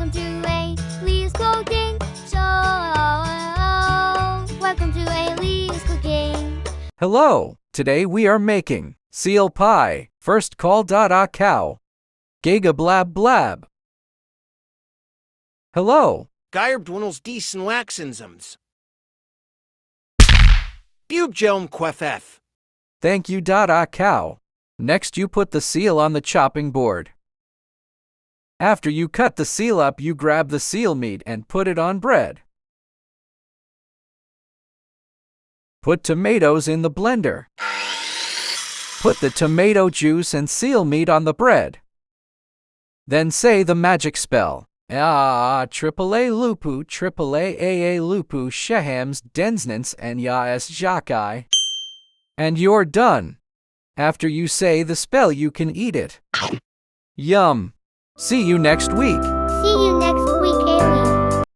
Welcome to Aileen's Cooking Show. Welcome to Aileen's Cooking. Hello, today we are making seal pie. First call a cow. Gaga blab blab. Hello. Geir dwinnels decent waxenzymes. Bubgelm queffef. Thank you a cow. Next you put the seal on the chopping board. After you cut the seal up, you grab the seal meat and put it on bread. Put tomatoes in the blender. Put the tomato juice and seal meat on the bread. Then say the magic spell. Triple A lupu, triple A lupu, shehams, densnants, and yaes jakai. And you're done. After you say the spell, you can eat it. Yum. See you next week. See you next